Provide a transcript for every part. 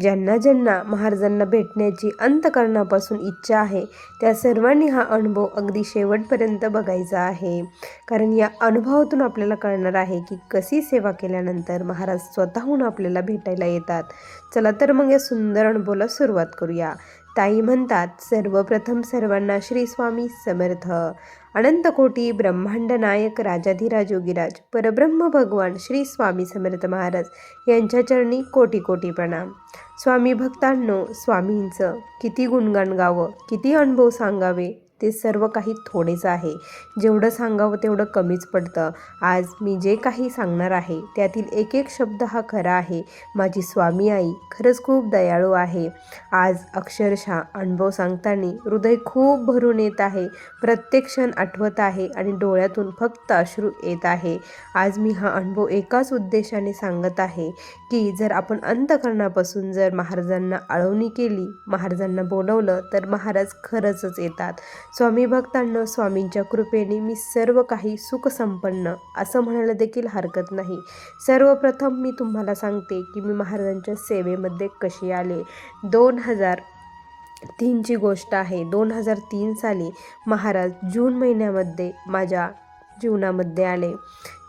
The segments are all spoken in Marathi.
ज्यांना ज्यांना महाराजांना भेटण्याची अंतःकरणापासून इच्छा आहे त्या सर्वांनी हा अनुभव अगदी शेवटपर्यंत बघायचा आहे, कारण या अनुभवातून आपल्याला कळणार आहे की कशी सेवा केल्यानंतर महाराज स्वतःहून आपल्याला भेटायला येतात. चला तर मग या सुंदर अनुभवाला सुरुवात करूया. ताई म्हणतात, सर्वप्रथम सर्वांना श्री स्वामी समर्थ. अनंतकोटी ब्रह्मांड नायक राजाधिराज योगीराज परब्रह्म भगवान श्री स्वामी समर्थ महाराज यांच्या चरणी कोटी कोटी प्रणाम. स्वामी भक्तांनो, स्वामींचं किती गुणगान गावं, किती अनुभव सांगावे ते सर्व काही थोडेच आहे. जेवढं सांगावं तेवढं कमीच पडतं. आज मी जे काही सांगणार आहे त्यातील एक एक शब्द हा खरा आहे. माझी स्वामी आई खरंच खूप दयाळू आहे. आज अक्षरशः अनुभव सांगताना हृदय खूप भरून येत आहे. प्रत्येक क्षण आठवत आहे आणि डोळ्यातून फक्त अश्रू येत आहे. आज मी हा अनुभव एकाच उद्देशाने सांगत आहे की जर आपण अंतःकरणापासून जर महाराजांना आळवणी केली, महाराजांना बोलवलं तर महाराज खरंच येतात. स्वामी भक्तांना, स्वामींच्या कृपेने मी सर्व काही सुखसंपन्न असं म्हणायला देखील हरकत नाही. सर्वप्रथम मी तुम्हाला सांगते की मी महाराजांच्या सेवेमध्ये कशी आले. 2003ची गोष्ट आहे. 2003 साली महाराज जून महिन्यामध्ये माझ्या जीवनामध्ये आले.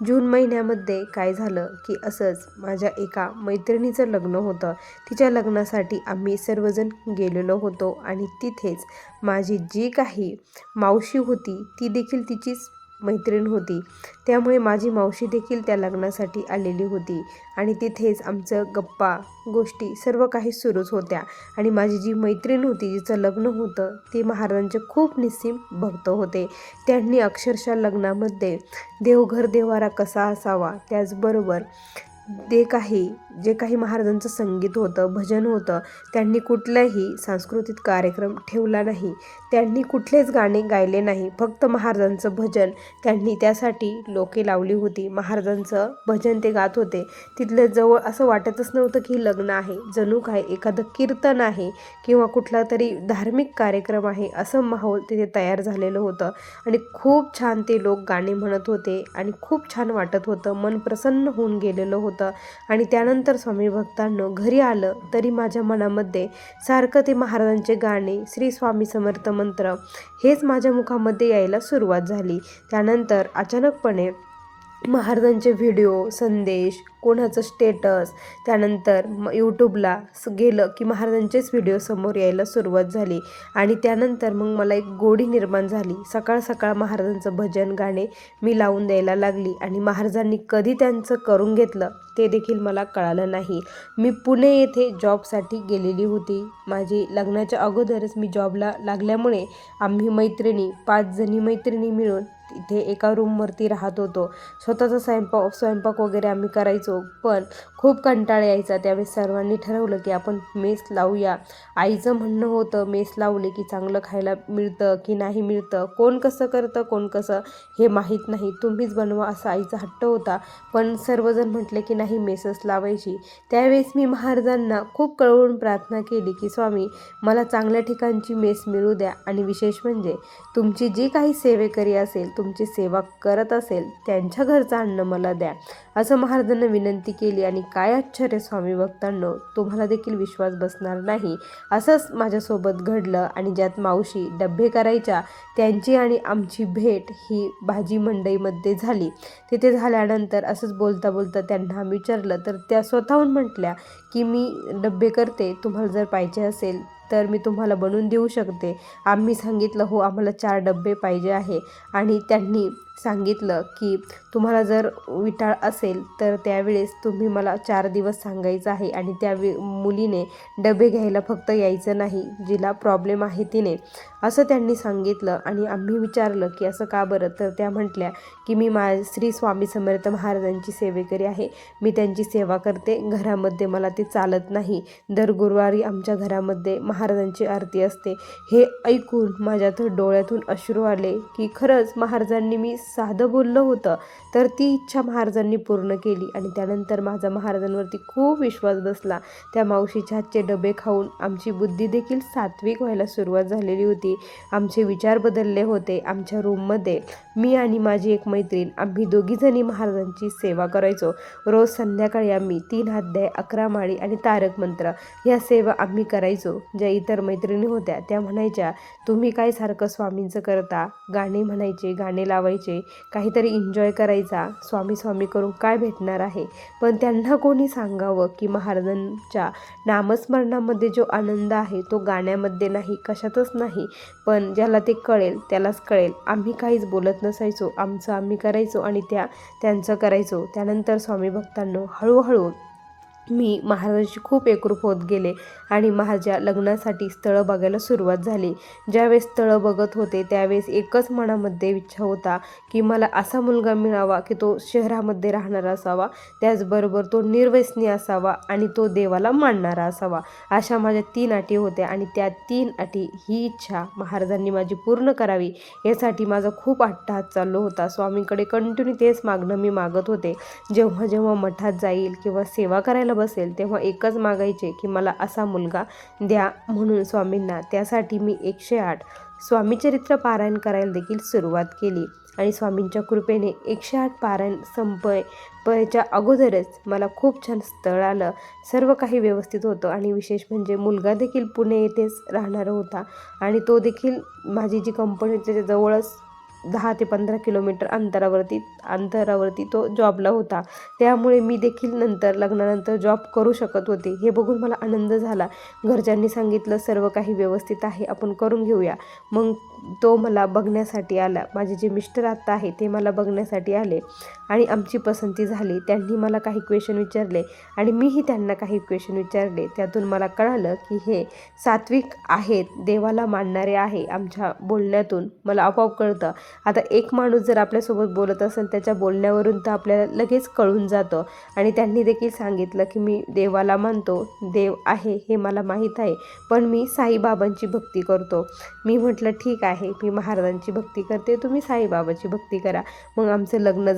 जून महिन्यामध्ये काय झालं की असंच माझ्या एका मैत्रिणीचं लग्न होतं. तिच्या लग्नासाठी आम्ही सर्वजण गेलेलो होतो आणि तिथेच माझी जी काही मावशी होती ती देखील तिचीच मैत्रीण होती. त्यामुळे माझी मावशी देखील त्या लग्नासाठी आलेली होती आणि तिथेच आमचं गप्पा गोष्टी सर्व काही सुरूच होत्या. आणि माझी जी मैत्रीण होती जिचं लग्न होतं ते महाराजांचे खूप निस्सीम भक्त होते. त्यांनी अक्षरशः लग्नामध्ये देवघर देवारा कसा असावा, त्याचबरोबर जे काही महाराजांचं संगीत होतं, भजन होतं, त्यांनी कुठलाही सांस्कृतिक कार्यक्रम ठेवला नाही. त्यांनी कुठलेच गाणे गायले नाही. फक्त महाराजांचं भजन त्यांनी त्यासाठी लोके लावली होती. महाराजांचं भजन ते गात होते. तिथल्या जवळ असं वाटतच नव्हतं की लग्न आहे, जणू काय एखादं कीर्तन आहे किंवा कुठला तरी धार्मिक कार्यक्रम आहे असं माहोल तिथे तयार झालेलं होतं. आणि खूप छान ते लोक गाणे म्हणत होते आणि खूप छान वाटत होतं. मन प्रसन्न होऊन गेलेलं होतं. आणि त्यानंतर स्वामी भक्तांनो घरी आलं तरी माझ्या मनामध्ये सारखं ते महाराजांचे गाणे, श्री स्वामी समर्थ मंत्र हेच माझ्या मुखामध्ये यायला सुरुवात झाली. त्यानंतर अचानकपणे महाराजांचे व्हिडिओ, संदेश, कोणाचं स्टेटस, त्यानंतर यूट्यूबला गेलं की महाराजांचेच व्हिडिओ समोर यायला सुरुवात झाली. आणि त्यानंतर मग मला एक गोडी निर्माण झाली. सकाळ सकाळ महाराजांचं भजन गाणे मी लावून द्यायला लागली आणि महाराजांनी कधी त्यांचं करून घेतलं ते देखील मला कळालं नाही. मी पुणे येथे जॉबसाठी गेलेली होती. माझी लग्नाच्या अगोदरच मी जॉबला लागल्यामुळे आम्ही मैत्रिणी 5 जणी मैत्रिणी मिळून इथे एका रूमवरती राहत होतो. स्वतःचा स्वयंपाक वगैरे आम्ही करायचो, पण खूप कंटाळा यायचा. त्यावेळेस सर्वांनी ठरवलं की आपण मेस लावूया. आईचं म्हणणं होतं मेस लावले की चांगलं खायला मिळतं की नाही मिळतं, कोण कसं करतं कोण कसं हे माहीत नाही, तुम्हीच बनवा असा आईचा हट्ट होता. पण सर्वजण म्हटले की नाही मेसच लावायची. त्यावेळेस मी महाराजांना खूप कळवून प्रार्थना केली की स्वामी मला चांगल्या ठिकाणची मेस मिळू द्या आणि विशेष म्हणजे तुमची जी काही सेवेकरी असेल, तुमची सेवा करत असेल त्यांच्या घरचं अन्न मला द्या असं महाराजांना विनंती केली. आणि काय आश्चर्य स्वामी भक्तांनो, तुम्हाला देखील विश्वास बसणार नाही, असंच माझ्यासोबत घडलं. आणि ज्यात मावशी डब्बे करायच्या त्यांची आणि आमची भेट ही भाजी मंडईमध्ये झाली. तिथे झाल्यानंतर असंच बोलता बोलता त्यांना आम्ही विचारलं तर त्या स्वतःहून म्हटल्या की मी डब्बे करते, तुम्हाला जर पाहिजे असेल तर मी तुम्हाला बनवून देऊ शकते. आम्ही सांगितलं हो आम्हाला 4 डब्बे पाहिजे आहे. आणि त्यांनी सांगितलं की तुम्हाला जर विटाळ असेल तर त्यावेळेस तुम्ही मला 4 दिवस सांगायचं आहे आणि त्या मुलीने डबे घ्यायला फक्त यायचं नाही, जिला प्रॉब्लेम आहे तिने, असं त्यांनी सांगितलं. आणि आम्ही विचारलं की असं का बरं, तर त्या म्हटल्या की मी श्री स्वामी समर्थ महाराजांची सेवेकरी आहे, मी त्यांची सेवा करते, घरामध्ये मला ते चालत नाही, दर गुरुवारी आमच्या घरामध्ये महाराजांची आरती असते. हे ऐकून माझ्या तर डोळ्यातून अश्रू आले की खरंच महाराजांनी मी साधं बोललं होतं, तर ती इच्छा महाराजांनी पूर्ण केली. आणि त्यानंतर माझा महाराजांवरती खूप विश्वास बसला. त्या मावशीच्या हातचे डबे खाऊन आमची बुद्धी देखील सात्विक व्हायला सुरुवात झालेली होती. आमचे विचार बदलले होते. आमच्या रूममध्ये मी आणि माझी एक मैत्रीण आम्ही दोघीजणी महाराजांची सेवा करायचो. रोज संध्याकाळी आम्ही 3 अध्याय, 11 माळी आणि तारक मंत्र ह्या सेवा आम्ही करायचो. ज्या इतर मैत्रिणी होत्या त्या म्हणायच्या, तुम्ही काय सारखं स्वामींचं करता, गाणे म्हणायचे, गाणे लावायचे, काहीतरी एन्जॉय करायचा, स्वामी स्वामी करून काय भेटणार आहे. पण त्यांना कोणी सांगावं की महाराजांच्या नामस्मरणामध्ये जो आनंद आहे तो गाण्यामध्ये नाही, कशातच नाही. पण ज्याला ते कळेल त्यालाच कळेल. आम्ही काहीच बोलत नसायचो, आमचं आम्ही करायचो आणि त्यांचं करायचो. त्यानंतर स्वामी भक्तांनो, हळूहळू मी महाराजांशी खूप एकरूप होत गेले आणि माझ्या लग्नासाठी स्थळं बघायला सुरुवात झाली. ज्यावेळेस स्थळं बघत होते त्यावेळेस एकच मनामध्ये इच्छा होता की मला असा मुलगा मिळावा की तो शहरामध्ये राहणारा असावा, त्याचबरोबर तो निर्व्यसनी असावा आणि तो देवाला मानणारा असावा. अशा माझ्या 3 अटी होत्या आणि त्या 3 अटी ही इच्छा महाराजांनी माझी पूर्ण करावी यासाठी माझा खूप अट्टहास चालू होता. स्वामींकडे कंटिन्यू तेच मागणं मी मागत होते. जेव्हा जेव्हा मठात जाईल किंवा सेवा करायला बसेल तेव्हा एकच मागायचे की मला असा मुलगा द्या म्हणून स्वामींना. त्यासाठी मी 108 स्वामीचरित्र पारायण करायला देखील सुरुवात केली आणि स्वामींच्या कृपेने 108 पारायण संपायच्या अगोदरच मला खूप छान स्थळ आलं. सर्व काही व्यवस्थित होतं आणि विशेष म्हणजे मुलगा देखील पुणे येथेच राहणारा होता आणि तो देखील माझी जी कंपनी त्याच्या जवळच 10 ते 15 किलोमीटर अंतरावरती तो जॉबला होता. त्यामुळे मी देखील लग्नानंतर जॉब करू शकत होते. हे बघून मला आनंद झाला. घरच्यांनी सांगितलं सर्व काही व्यवस्थित आहे, आपण करून घेऊया. मग तो मला बघण्यासाठी आला. माझे जे मिस्टर आत्ता आहे ते मला बघण्यासाठी आले आणि आमची पसंती झाली. त्यांनी मला काही क्वेश्चन विचारले आणि मीही त्यांना काही क्वेश्चन विचारले. त्यातून मला कळालं की हे सात्विक आहेत, देवाला मानणारे आहे. आमच्या बोलण्यातून मला आपोआप कळतं. आता एक माणूस जर आपल्यासोबत बोलत असेल त्याच्या बोलण्यावरून तर आपल्याला लगेच कळून जातं. आणि त्यांनी देखील सांगितलं की मी देवाला मानतो, देव आहे हे मला माहीत आहे, पण मी साईबाबांची भक्ती करतो. मी म्हटलं ठीक आहे, मी महाराजांची भक्ती करते, तुम्ही साईबाबाची भक्ती करा. मग आमचं लग्न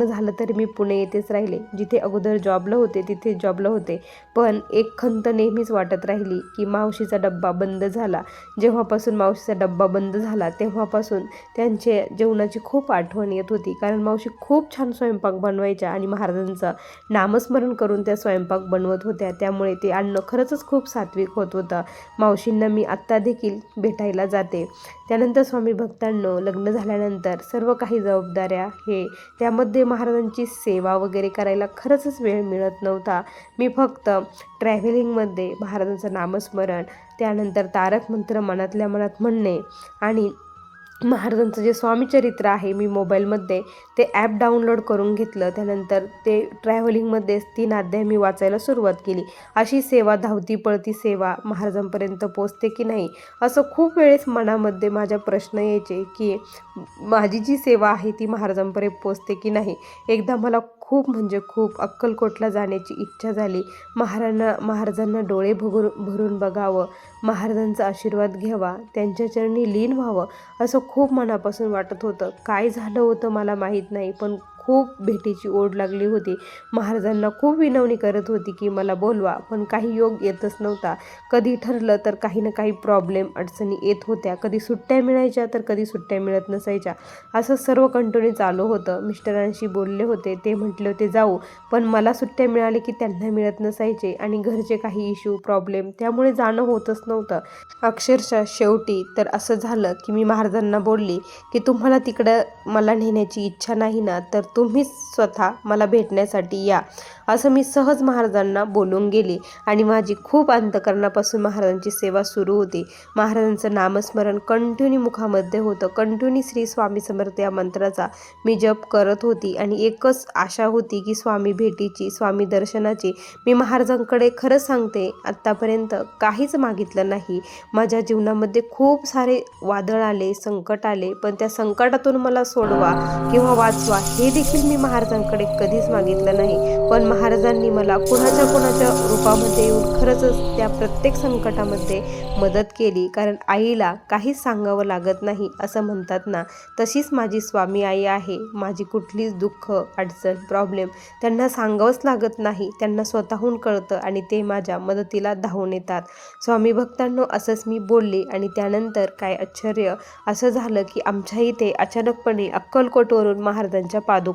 झालं तरी मी पुणे येथेच राहिले. जिथे अगोदर जॉबला होते तिथे जॉबला होते. पण एक खंत नेहमीच वाटत राहिली की मावशीचा डब्बा बंद झाला. जेव्हापासून मावशीचा डब्बा बंद झाला तेव्हापासून त्यांच्या जेवणाची खूप आठवण येत होती. कारण मावशी खूप छान स्वयंपाक बनवायच्या आणि महाराजांचं नामस्मरण करून त्या स्वयंपाक बनवत होत्या. त्यामुळे ते अन्न खरंच खूप सात्विक होत होतं. मावशींना मी आत्ता देखील भेटायला जाते. त्यानंतर स्वामी भक्तांनो, लग्न झाल्यानंतर सर्व काही जबाबदाऱ्या त्यामध्ये महाराजांची सेवा वगैरे करायला खरंच वेळ मिळत नव्हता. मी फक्त ट्रॅव्हलिंगमध्ये महाराजांचं नामस्मरण, त्यानंतर तारक मंत्र मनातल्या मनात म्हणणे आणि महाराजांचं जे स्वामीचरित्र आहे मी मोबाईलमध्ये ते ॲप डाउनलोड करून घेतलं. त्यानंतर ते ट्रॅव्हलिंगमध्येच 3 अध्याय मी वाचायला सुरुवात केली. अशी सेवा, धावती पळती सेवा महाराजांपर्यंत पोचते की नाही असं खूप वेळेस मनामध्ये माझ्या प्रश्न यायचे की माझी जी सेवा आहे ती महाराजांपर्यंत पोचते की नाही. एकदा मला खूप म्हणजे खूप अक्कलकोटला जाण्याची इच्छा झाली. महाराजांना डोळे भरून बघावं, महाराजांचा आशीर्वाद घ्यावा, त्यांच्या चरणी लीन व्हावं असं खूप मनापासून वाटत होतं. काय झालं होतं मला माहीत नाही, पण खूप भेटीची ओढ लागली होती. महाराजांना खूप विनवणी करत होती की मला बोलवा, पण काही योग येतच नव्हता. कधी ठरलं तर काही ना काही प्रॉब्लेम, अडचणी येत होत्या. कधी सुट्ट्या मिळायच्या तर कधी सुट्ट्या मिळत नसायच्या. असं सर्व कंटिन्यू चालू होतं. मिस्टरांशी बोलले होते, ते म्हटले होते जाऊ, पण मला सुट्ट्या मिळाले की त्यांना मिळत नसायचे आणि घरचे काही इश्यू, प्रॉब्लेम, त्यामुळे जाणं होतच नव्हतं. अक्षरशः शेवटी तर असं झालं की मी महाराजांना बोलली की तुम्हाला तिकडं मला नेण्याची इच्छा नाही ना, तर तुम्हीच स्वतः मला भेटण्यासाठी या, असं मी सहज महाराजांना बोलून गेली. आणि माझी खूप अंतकरणापासून महाराजांची सेवा सुरू होती. महाराजांचं नामस्मरण कंटिन्यू मुखामध्ये होतं. कंटिन्यू श्री स्वामी समर्थ या मंत्राचा मी जप करत होती आणि एकच आशा होती की स्वामी भेटीची, स्वामी दर्शनाची. मी महाराजांकडे खरं सांगते आत्तापर्यंत काहीच मागितलं नाही. माझ्या जीवनामध्ये खूप सारे वादळ आले, संकट आले, पण त्या संकटातून मला सोडवा किंवा वाचवा हे देखील मी महाराजांकडे कधीच मागितलं नाही, पण महाराजांनी मला कुणाच्या रूपामध्ये येऊन खरंच त्या प्रत्येक संकटामध्ये मदत केली. कारण आईला काहीच सांगावं लागत नाही असं म्हणतात ना, तशीच माझी स्वामी आई आहे. माझी कुठलीच दुःख, अडचण, प्रॉब्लेम त्यांना सांगावंच लागत नाही. त्यांना स्वतःहून कळतं आणि ते माझ्या मदतीला धावून येतात. स्वामी भक्तांनो, असंच मी बोलले आणि त्यानंतर काय आश्चर्य असं झालं की आमच्या इथे अचानकपणे अक्कलकोटवरून महाराजांच्या पादुका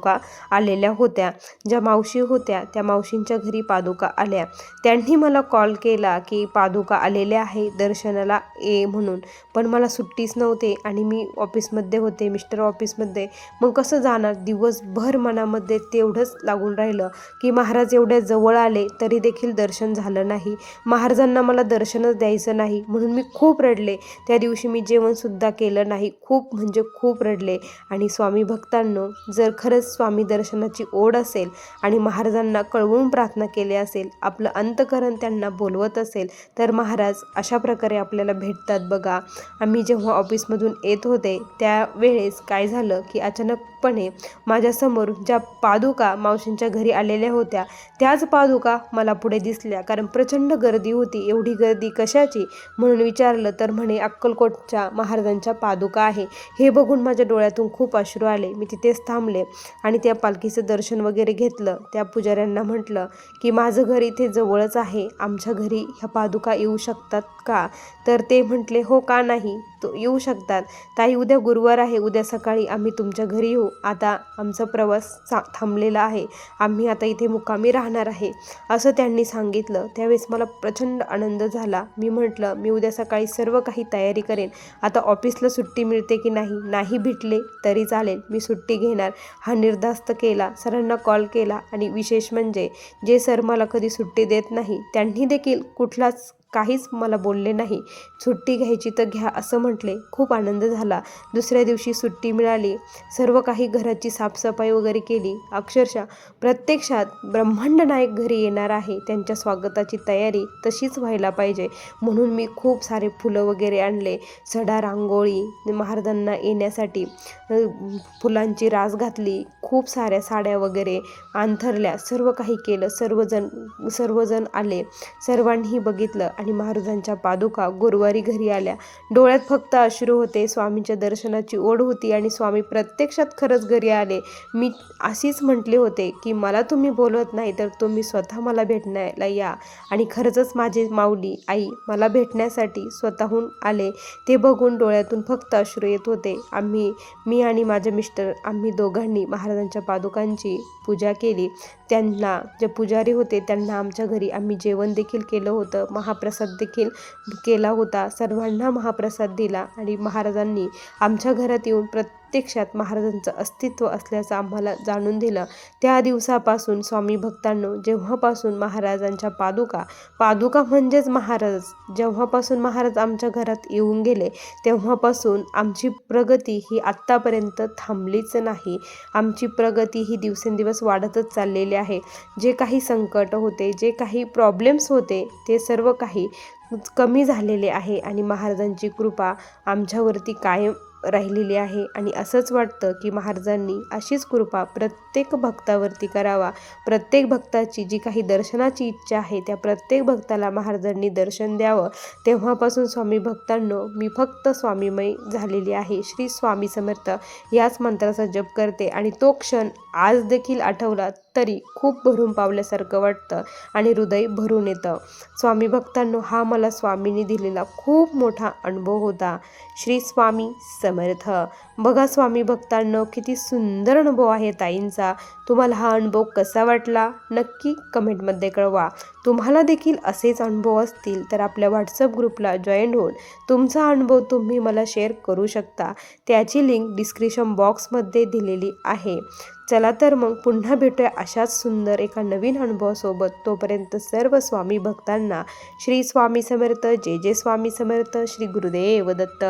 आलेल्या होत्या. ज्या मावशी होत्या त्या मावशींच्या घरी पादुका आल्या. त्यांनी मला कॉल केला की पादुका आलेल्या आहे, दर्शनाला ये म्हणून. पण मला सुट्टीच नव्हते आणि मी ऑफिसमध्ये होते, मिस्टर ऑफिसमध्ये. मग कसं जाणार? दिवसभर मनामध्ये तेवढंच लागून राहिलं की महाराज एवढ्या जवळ आले तरी देखील दर्शन झालं नाही, महाराजांना मला दर्शनच द्यायचं नाही. म्हणून मी खूप रडले. त्या दिवशी मी जेवणसुद्धा केलं नाही. खूप म्हणजे खूप रडले. आणि स्वामी भक्तांनो, जर खरंच स्वामी दर्शनाची ओढ असेल आणि महाराजांना कळवून प्रार्थना केली असेल, आपलं अंतःकरण त्यांना बोलवत असेल, तर महाराज अशा प्रकारे आपल्याला भेटतात बघा. आम्ही जेव्हा ऑफिसमधून येत होते त्यावेळेस काय झालं की अचानकपणे माझ्यासमोर ज्या पादुका मावशींच्या घरी आलेल्या होत्या त्याच पादुका मला पुढे दिसल्या. कारण प्रचंड गर्दी होती. एवढी गर्दी कशाची म्हणून विचारलं तर म्हणे अक्कलकोटच्या महाराजांच्या पादुका आहे. हे बघून माझ्या डोळ्यातून खूप अश्रू आले. मी तिथेच थांबले आणि त्या पालखीचं दर्शन वगैरे घेतलं. त्या पुजाऱ्यांना म्हटलं की माझं घर इथे जवळच आहे, आमच्या घरी ह्या पादुका येऊ शकतात का? तर ते म्हटले हो, का नाही, तो येऊ शकतात. ताई, उद्या गुरुवार आहे, उद्या सकाळी आम्ही तुमच्या घरी येऊ. आता आमचा प्रवास थांबलेला आहे, आम्ही आता इथे मुक्कामी राहणार आहे असं त्यांनी सांगितलं. त्यावेळेस मला प्रचंड आनंद झाला. मी म्हटलं मी उद्या सकाळी सर्व काही तयारी करेन. आता ऑफिसला सुट्टी मिळते की नाही, नाही भेटले तरी चालेल, मी सुट्टी घेणार हा निर्धास्त केला. सरांना कॉल केला आणि विशेष म्हणजे जे सर मला कधी सुट्टी देत नाही त्यांनी देखील काहीच मला बोलले नाही. सुट्टी घ्यायची तर घ्या असं म्हटले. खूप आनंद झाला. दुसऱ्या दिवशी सुट्टी मिळाली. सर्व काही घराची साफसफाई वगैरे केली. अक्षरशः प्रत्यक्षात ब्रह्मांड नायक घरी येणार आहे, त्यांच्या स्वागताची तयारी तशीच व्हायला पाहिजे म्हणून मी खूप सारे फुलं वगैरे आणले. सडा, रांगोळी, महाराजांना येण्यासाठी फुलांची रास घातली. खूप साऱ्या साड्या वगैरे अंथरल्या. सर्व काही केलं. सर्वजण आले. सर्वांनी बघितलं आणि महाराजांच्या पादुका गुरुवारी घरी आल्या. डोळ्यात फक्त अश्रू होते. स्वामींच्या दर्शनाची ओढ होती आणि स्वामी प्रत्यक्षात खरंच घरी आले. मी अशीच म्हटले होते की मला तुम्ही बोलवत नाही तर तुम्ही स्वतः मला भेटण्याला या. आणि खरंच माझे माऊली आई मला भेटण्यासाठी स्वतःहून आले. ते बघून डोळ्यातून फक्त अश्रू येत होते. मी आणि माझे मिस्टर आम्ही दोघांनी महाराजांच्या पादुकांची पूजा केली. त्यांना जे पुजारी होते त्यांना आमच्या घरी आम्ही जेवण देखील केलं होतं. महाप्रसाद देखील केला होता. सर्वांना महाप्रसाद दिला आणि महाराजांनी आमच्या घरात येऊन प्रत्यक्षात महाराजांचं अस्तित्व असल्याचं आम्हाला जाणून दिलं. त्या दिवसापासून स्वामी भक्तांनो, जेव्हापासून महाराजांच्या पादुका म्हणजेच महाराज, जेव्हापासून महाराज आमच्या घरात येऊन गेले तेव्हापासून आमची प्रगती ही आत्तापर्यंत थांबलीच नाही. आमची प्रगती ही दिवसेंदिवस वाढतच चाललेली आहे. जे काही संकट होते, जे काही प्रॉब्लेम्स होते ते सर्व काही कमी झालेले आहे आणि महाराजांची कृपा आमच्यावरती कायम राहिलेली आहे. आणि असंच वाटतं की महाराजांनी अशीच कृपा प्रत्येक भक्तावरती करावा. प्रत्येक भक्ताची जी काही दर्शनाची इच्छा आहे त्या प्रत्येक भक्ताला महाराजांनी दर्शन द्यावं. तेव्हापासून स्वामी भक्तांनो, मी फक्त स्वामीमय झालेली आहे. श्री स्वामी समर्थ याच मंत्राचा जप करते आणि तो क्षण आज देखील आठवला तरी खूप भरून पावल्यासारखं वाटतं आणि हृदय भरून येतं. स्वामी भक्तांनो, हा मला स्वामींनी दिलेला खूप मोठा अनुभव होता. श्री स्वामी समर्थ. बघा स्वामी भक्तांनो, किती सुंदर अनुभव आहे ताईंचा. तुम्हाला हा अनुभव कसा वाटला नक्की कमेंटमध्ये कळवा. तुम्हाला देखील असेच अनुभव असतील तर आपल्या व्हॉट्सअप ग्रुपला जॉईन होऊन तुमचा अनुभव तुम्ही मला शेअर करू शकता. त्याची लिंक डिस्क्रिप्शन बॉक्समध्ये दिलेली आहे. चला तर मग पुन्हा भेटूया अशाच सुंदर एका नवीन अनुभवासोबत. तोपर्यंत सर्व स्वामी भक्तांना श्री स्वामी समर्थ. जय जय स्वामी समर्थ. श्री गुरुदेव दत्त.